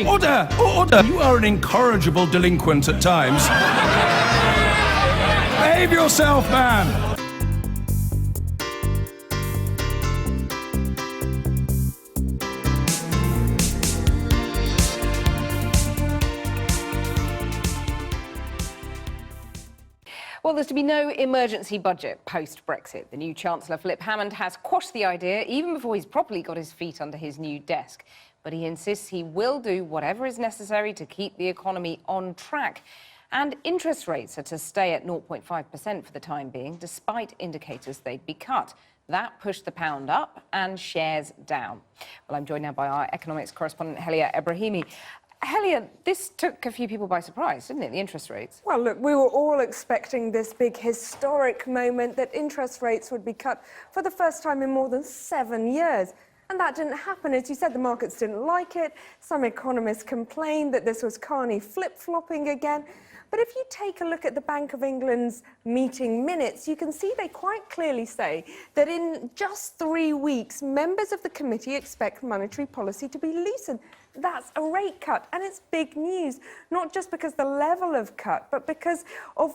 Order! Order! You are an incorrigible delinquent at times. Behave yourself, man! Well, there's to be no emergency budget post-Brexit. The new Chancellor, Philip Hammond, has quashed the idea even before he's properly got his feet under his new desk. But he insists he will do whatever is necessary to keep the economy on track. And interest rates are to stay at 0.5% for the time being, despite indicators they'd be cut. That pushed the pound up and shares down. Well, I'm joined now by our economics correspondent, Helia Ebrahimi. Helia, this took a few people by surprise, didn't it, the interest rates? Well, look, we were all expecting this big historic moment that interest rates would be cut for the first time in more than 7 years. And that didn't happen. As you said, the markets didn't like it. Some economists complained that this was Carney flip-flopping again. But if you take a look at the Bank of England's meeting minutes, you can see they quite clearly say that in just 3 weeks, members of the committee expect monetary policy to be loosened. That's a rate cut, and it's big news, not just because the level of cut, but because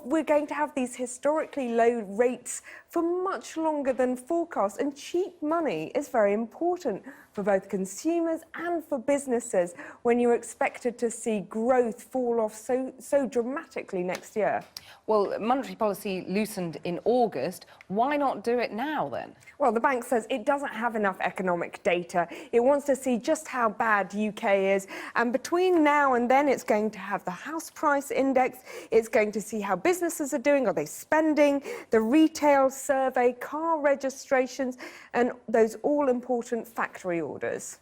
we're going to have these historically low rates for much longer than forecast, and cheap money is very important for both consumers and for businesses when you're expected to see growth fall off so dramatically next year. Well, monetary policy loosened in August. Why not do it now, then? Well, the bank says it doesn't have enough economic data. It wants to see just how bad UK is. And between now and then, it's going to have the house price index. It's going to see how businesses are doing. Are they spending? The retail survey, car registrations, and those all-important factory orders.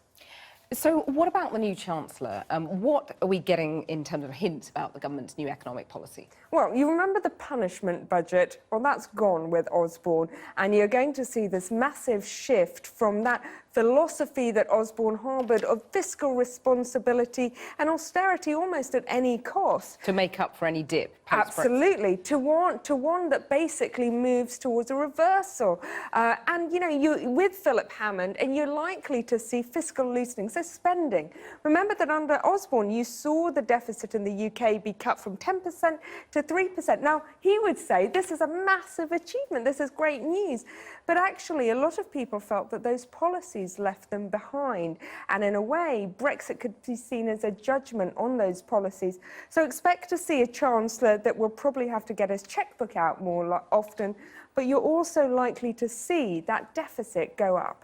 So what about the new Chancellor? What are we getting in terms of hints about the government's new economic policy? Well, you remember the punishment budget? Well, that's gone with Osborne, and you're going to see this massive shift from that philosophy that Osborne harboured of fiscal responsibility and austerity almost at any cost. To make up for any dip. Absolutely. To one that basically moves towards a reversal. And, you know, with Philip Hammond, and you're likely to see fiscal loosening, so spending. Remember that under Osborne, you saw the deficit in the UK be cut from 10% to 3%. Now, he would say this is a massive achievement. This is great news. But actually, a lot of people felt that those policies left them behind. And in a way, Brexit could be seen as a judgment on those policies. So expect to see a Chancellor that will probably have to get his chequebook out more often, but you're also likely to see that deficit go up.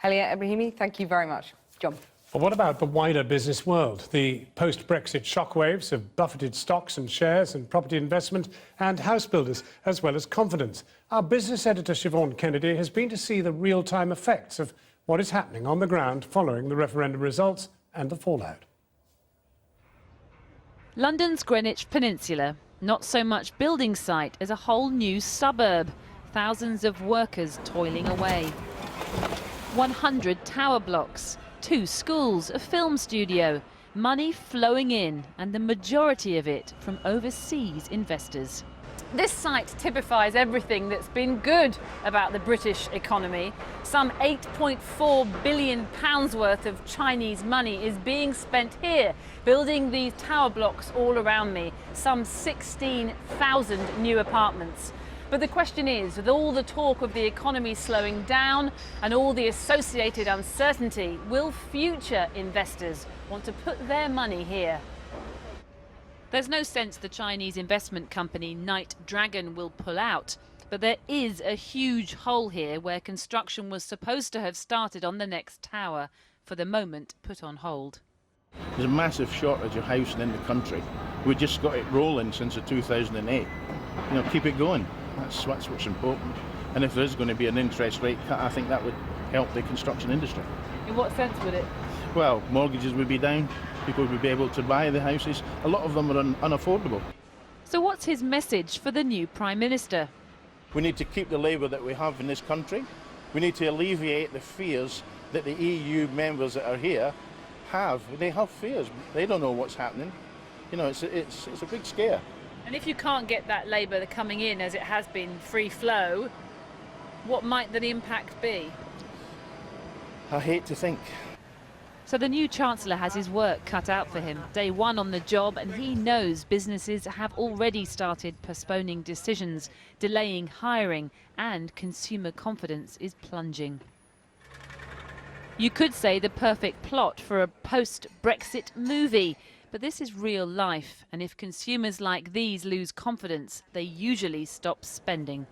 Helia Ebrahimi, thank you very much. John. Well, what about the wider business world? The post-Brexit shockwaves have buffeted stocks and shares and property investment and house builders, as well as confidence. Our business editor, Siobhan Kennedy, has been to see the real-time effects of what is happening on the ground following the referendum results and the fallout. London's Greenwich Peninsula, not so much building site as a whole new suburb. Thousands of workers toiling away. 100 tower blocks, 2 schools, a film studio, money flowing in, and the majority of it from overseas investors. This site typifies everything that's been good about the British economy. Some £8.4 billion worth of Chinese money is being spent here, building these tower blocks all around me, some 16,000 new apartments. But the question is, with all the talk of the economy slowing down and all the associated uncertainty, will future investors want to put their money here? There's no sense the Chinese investment company Night Dragon will pull out, but there is a huge hole here where construction was supposed to have started on the next tower, for the moment put on hold. There's a massive shortage of housing in the country. We just got it rolling since the 2008. You know, keep it going. That's what's important. And if there is going to be an interest rate cut, I think that would help the construction industry. In what sense would it? Well, mortgages would be down. People would be able to buy the houses. A lot of them are unaffordable. So what's his message for the new Prime Minister? We need to keep the Labour that we have in this country. We need to alleviate the fears that the EU members that are here have. They have fears. They don't know what's happening. You know, it's a big scare. And if you can't get that Labour coming in as it has been free flow, what might the impact be? I hate to think. So the new Chancellor has his work cut out for him. Day one on the job, and he knows businesses have already started postponing decisions, delaying hiring, and consumer confidence is plunging. You could say the perfect plot for a post-Brexit movie. But this is real life, and if consumers like these lose confidence, they usually stop spending.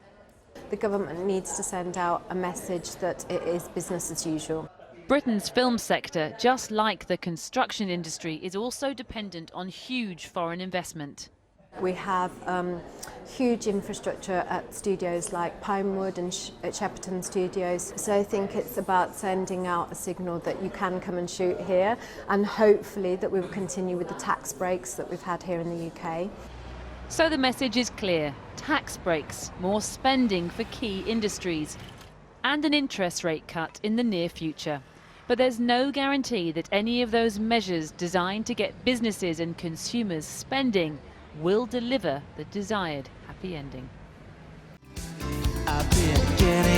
The government needs to send out a message that it is business as usual. Britain's film sector, just like the construction industry, is also dependent on huge foreign investment. We have huge infrastructure at studios like Pinewood and at Shepperton Studios. So I think it's about sending out a signal that you can come and shoot here, and hopefully that we will continue with the tax breaks that we've had here in the UK. So the message is clear: tax breaks, more spending for key industries, and an interest rate cut in the near future. But there's no guarantee that any of those measures designed to get businesses and consumers spending will deliver the desired happy ending. I've been getting